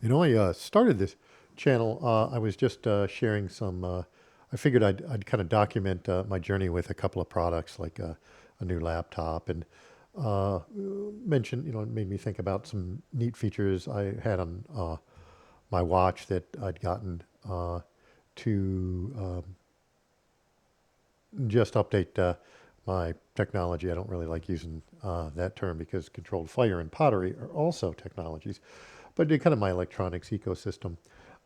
I started this channel. I was just sharing some. I figured I'd kind of document my journey with a couple of products, like a new laptop, and mention. It made me think about some neat features I had on my watch that I'd gotten to just update my technology. I don't really like using that term because controlled fire and pottery are also technologies, but they're kind of my electronics ecosystem.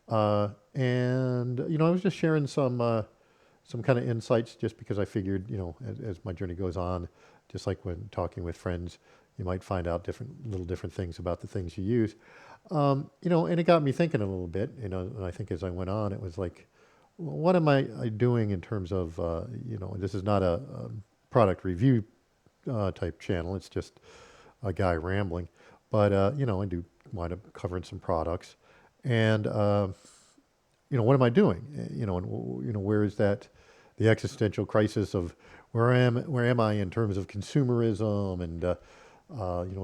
And I was just sharing some kind of insights, just because I figured, as my journey goes on, just like when talking with friends, you might find out different things about the things you use. And it got me thinking a little bit, and I think as I went on, it was like, what am I doing in terms of, this is not a product review type channel. It's just a guy rambling. But, I do wind up covering some products. And, what am I doing? Where is that, the existential crisis of where am I in terms of consumerism and,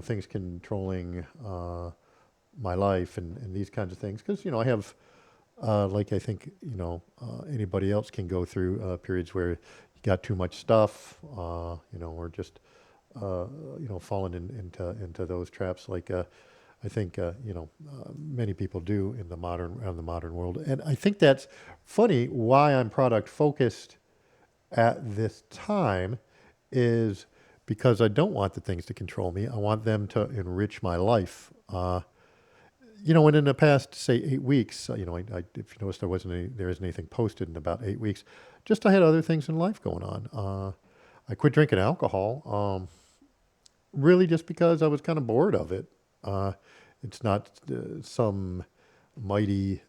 things controlling my life and these kinds of things. Because, I have, like I think, anybody else can go through periods where you got too much stuff, or just, falling into those traps. Like, I think, many people do in the modern world. And I think that's funny why I'm product focused at this time is because I don't want the things to control me. I want them to enrich my life. And in the past, say 8 weeks, if you noticed, there isn't anything posted in about 8 weeks. Just I had other things in life going on. I quit drinking alcohol, really just because I was kind of bored of it. It's not some mighty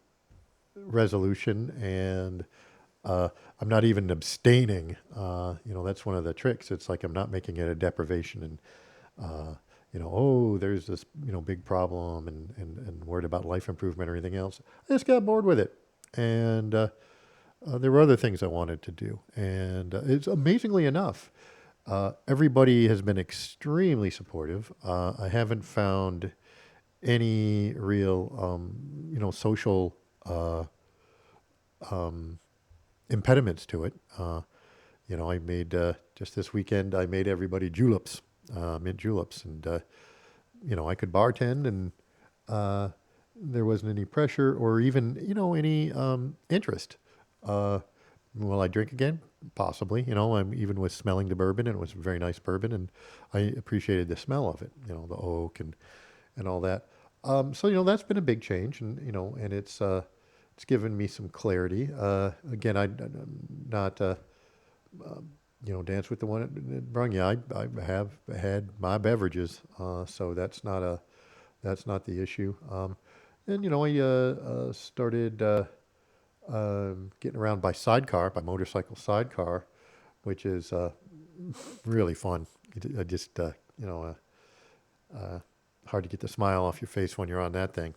resolution, and I'm not even abstaining. That's one of the tricks. It's like I'm not making it a deprivation, and oh, there's this big problem, and worried about life improvement or anything else. I just got bored with it, and there were other things I wanted to do, and it's amazingly enough. Everybody has been extremely supportive. I haven't found any real, social uh, um, impediments to it. I made just this weekend. I made everybody juleps, mint juleps, and I could bartend, and uh, there wasn't any pressure or even any interest. Uh, will I drink again? Possibly. I'm even with smelling the bourbon, and it was very nice bourbon, and I appreciated the smell of it. The oak and all that. So that's been a big change, and it's given me some clarity. Again, I'm not dance with the one that brung you. I have had my beverages, so that's not the issue. And I started getting around by motorcycle sidecar, which is really fun. I just hard to get the smile off your face when you're on that thing.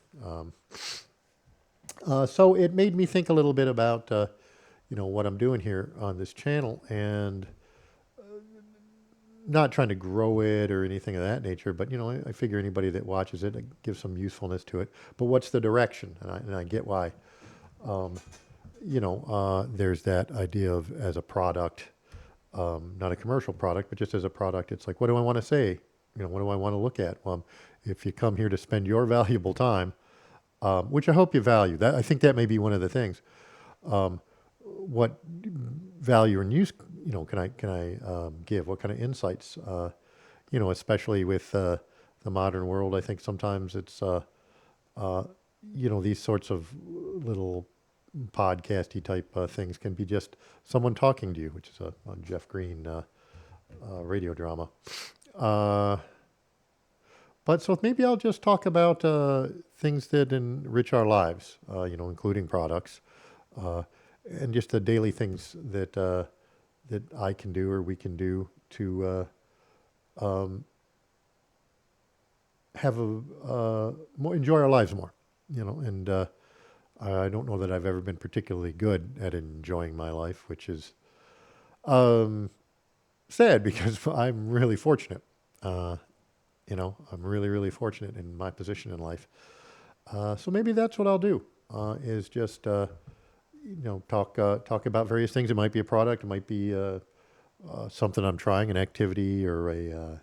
So it made me think a little bit about what I'm doing here on this channel, and not trying to grow it or anything of that nature. But I figure anybody that watches it, I give some usefulness to it. But what's the direction? And I get why. Um, there's that idea of as a product, not a commercial product, but just as a product. It's like, what do I want to say? What do I want to look at? Well, if you come here to spend your valuable time, which I hope you value, that I think that may be one of the things. Um, what value and use, can I give? What kind of insights? Especially with the modern world, I think sometimes it's uh, these sorts of little podcasty type things can be just someone talking to you, which is a Jeff Green radio drama. Uh, but so maybe I'll just talk about things that enrich our lives, including products, uh, and just the daily things that I can do or we can do to um, have more enjoy our lives more. And I don't know that I've ever been particularly good at enjoying my life, which is um, sad because I'm really fortunate. Uh, I'm really, really fortunate in my position in life. So maybe that's what I'll do. Is just talk about various things. It might be a product. It might be something I'm trying, an activity or a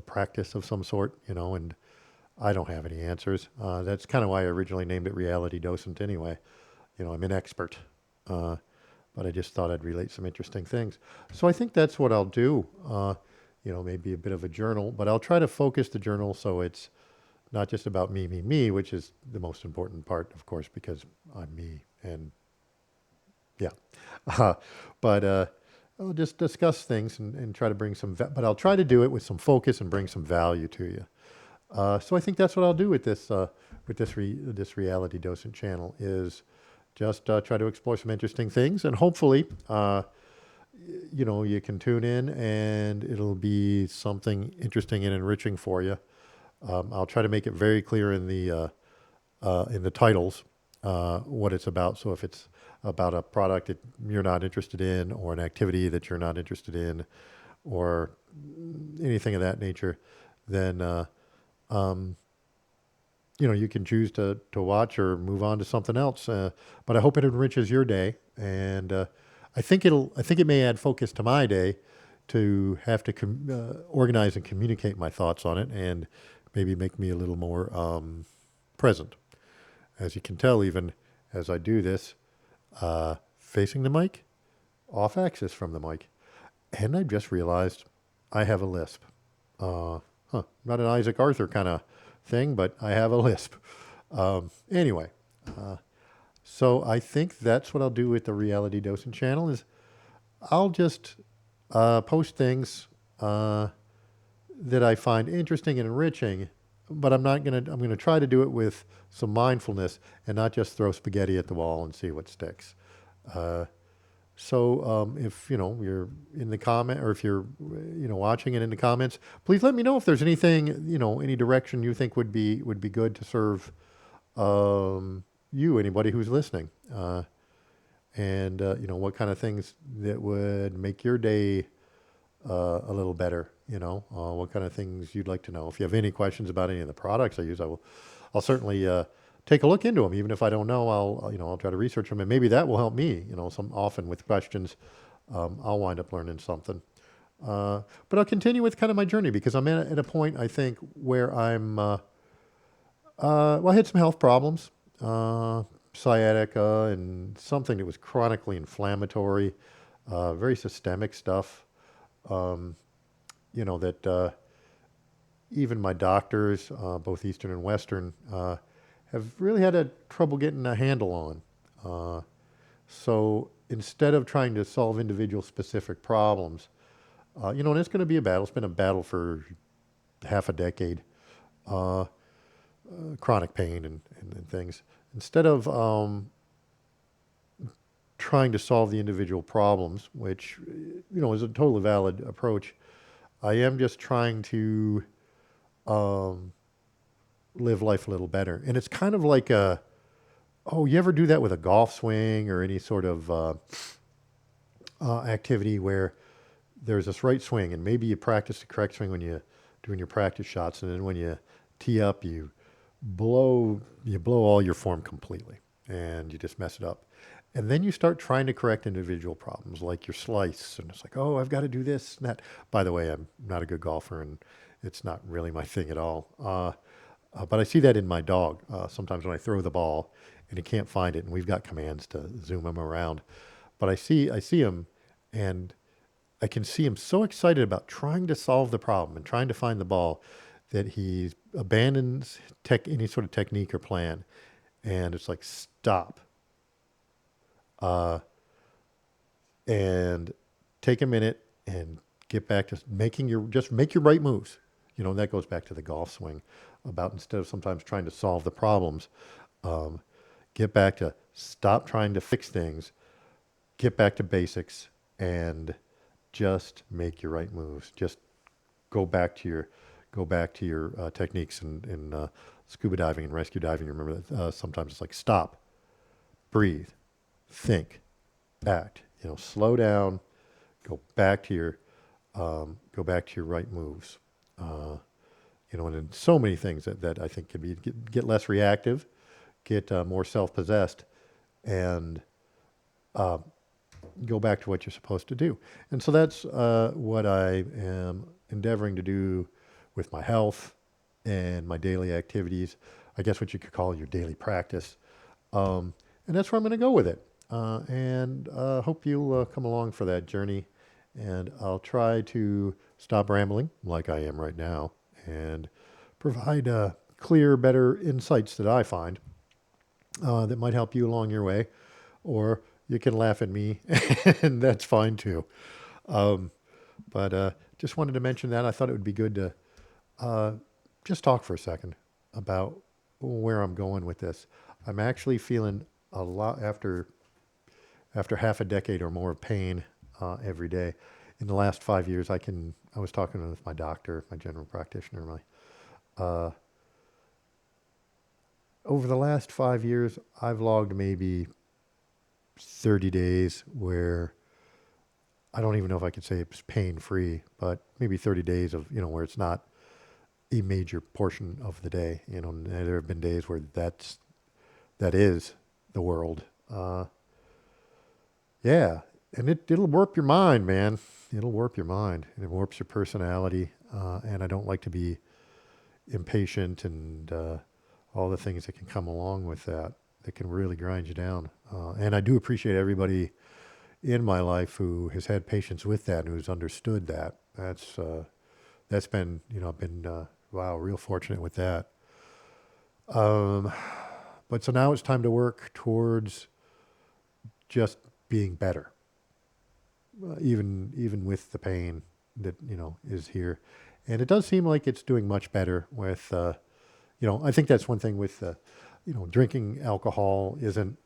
practice of some sort. And I don't have any answers. That's kind of why I originally named it Reality Docent. Anyway, I'm an expert. Uh, but I just thought I'd relate some interesting things. So I think that's what I'll do. Maybe a bit of a journal, but I'll try to focus the journal so it's not just about me, which is the most important part, of course, because I'm me. And yeah, uh, but I'll just discuss things and try to bring but I'll try to do it with some focus and bring some value to you. So I think that's what I'll do with this reality docent channel is just try to explore some interesting things and hopefully you can tune in and it'll be something interesting and enriching for you. I'll try to make it very clear in the titles what it's about. So if it's about a product that you're not interested in, or an activity that you're not interested in, or anything of that nature, then um, you can choose to watch or move on to something else. But I hope it enriches your day, and I think it may add focus to my day to have to organize and communicate my thoughts on it, and maybe make me a little more present. As you can tell, even as I do this, facing the mic, off axis from the mic, and I just realized I have a lisp. Not an Isaac Arthur kind of thing, but I have a lisp. Anyway, so I think that's what I'll do with the Reality Docent channel is I'll just post things that I find interesting and enriching, but I'm gonna try to do it with some mindfulness and not just throw spaghetti at the wall and see what sticks. Uh, so if you're in the comment, or if you're watching it in the comments, please let me know if there's anything, any direction you think would be good to serve anybody who's listening, and what kind of things that would make your day a little better. What kind of things you'd like to know. If you have any questions about any of the products I use, I'll certainly take a look into them. Even if I don't know, I'll try to research them, and maybe that will help me. Some often with questions, I'll wind up learning something. But I'll continue with kind of my journey because I'm at a point I think where well, I had some health problems, sciatica, and something that was chronically inflammatory, very systemic stuff. Um, that even my doctors, both Eastern and Western, have really had a trouble getting a handle on. Uh, so instead of trying to solve individual specific problems, and it's going to be a battle. It's been a battle for half a decade. Uh, Chronic pain and things. Instead of trying to solve the individual problems, which is a totally valid approach, I am just trying to um, live life a little better. And it's kind of like you ever do that with a golf swing or any sort of activity where there's this right swing, and maybe you practice the correct swing when you're doing your practice shots, and then when you tee up, you blow all your form completely, and you just mess it up. And then you start trying to correct individual problems like your slice, and it's like, oh, I've got to do this and that. By the way, I'm not a good golfer, and it's not really my thing at all. But I see that in my dog. Sometimes when I throw the ball and he can't find it, and we've got commands to zoom him around, but I see him, and I can see him so excited about trying to solve the problem and trying to find the ball that he abandons any sort of technique or plan, and it's like stop, uh, and take a minute and get back to just make your right moves. And that goes back to the golf swing about instead of sometimes trying to solve the problems, um, get back to stop trying to fix things, get back to basics, and just make your right moves. Just go back to your techniques in scuba diving and rescue diving. Remember that sometimes it's like stop, breathe, think, act. Slow down, go back to your right moves. Uh, and in so many things that I think could be get less reactive, get more self-possessed, and uh, go back to what you're supposed to do. And so that's what I am endeavoring to do with my health and my daily activities. I guess what you could call your daily practice. And that's where I'm going to go with it. And hope you'll come along for that journey. And I'll try to stop rambling like I am right now and provide clear, better insights that I find that might help you along your way. Or you can laugh at me, and that's fine too. Um, but just wanted to mention that. I thought it would be good to uh, just talk for a second about where I'm going with this. I'm actually feeling a lot after half a decade or more of pain every day. In the last 5 years, I was talking with my doctor, my general practitioner, uh, over the last 5 years, I've logged maybe 30 days where I don't even know if I could say it's pain free, but maybe 30 days of, where it's not a major portion of the day. And there have been days where that is the world. Yeah, and it'll warp your mind, man. It'll warp your mind, and it warps your personality. And I don't like to be impatient and all the things that can come along with that can really grind you down. And I do appreciate everybody in my life who has had patience with that and who's understood that. That's been, I've been wow, real fortunate with that. Um, but so now it's time to work towards just being better, even with the pain that is here, and it does seem like it's doing much better with. I think that's one thing with drinking alcohol isn't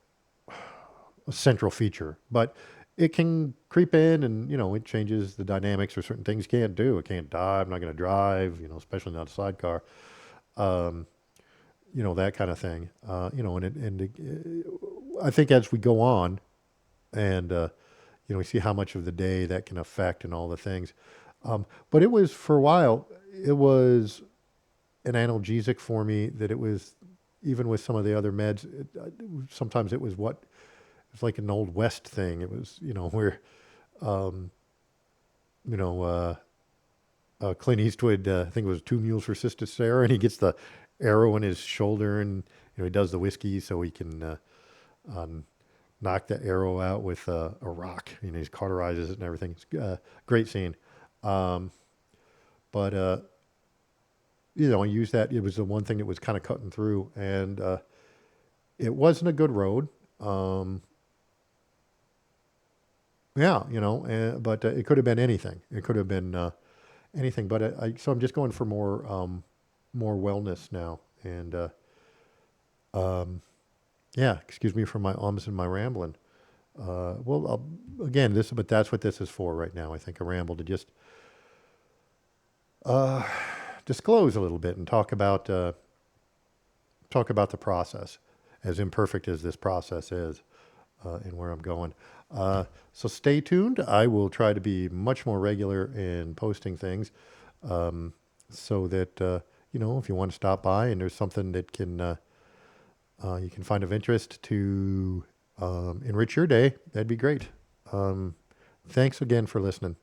a central feature, but it can creep in and it changes the dynamics or certain things you can't do. I can't drive. I'm not going to drive. Especially not a sidecar. Um, that kind of thing. I think as we go on and we see how much of the day that can affect and all the things. But it was for a while. It was an analgesic for me that it was even with some of the other meds. Sometimes it was it's like an old West thing. It was where um, you know Clint Eastwood. I think it was Two Mules for Sister Sarah, and he gets the arrow in his shoulder, and he does the whiskey so he can um, knock the arrow out with a rock. He cauterizes it and everything. It's a great scene. Um, but I used that. It was the one thing that was kind of cutting through, and it wasn't a good road. Um, yeah, but it could have been anything. It could have been anything. But so I'm just going for more wellness now, and um, yeah. Excuse me for my ums and my rambling. Well, again, but that's what this is for right now. I think a ramble to just uh, disclose a little bit and talk about the process, as imperfect as this process is, and where I'm going. So stay tuned. I will try to be much more regular in posting things, so that if you want to stop by and there's something that you can find of interest to enrich your day, that'd be great. Thanks again for listening.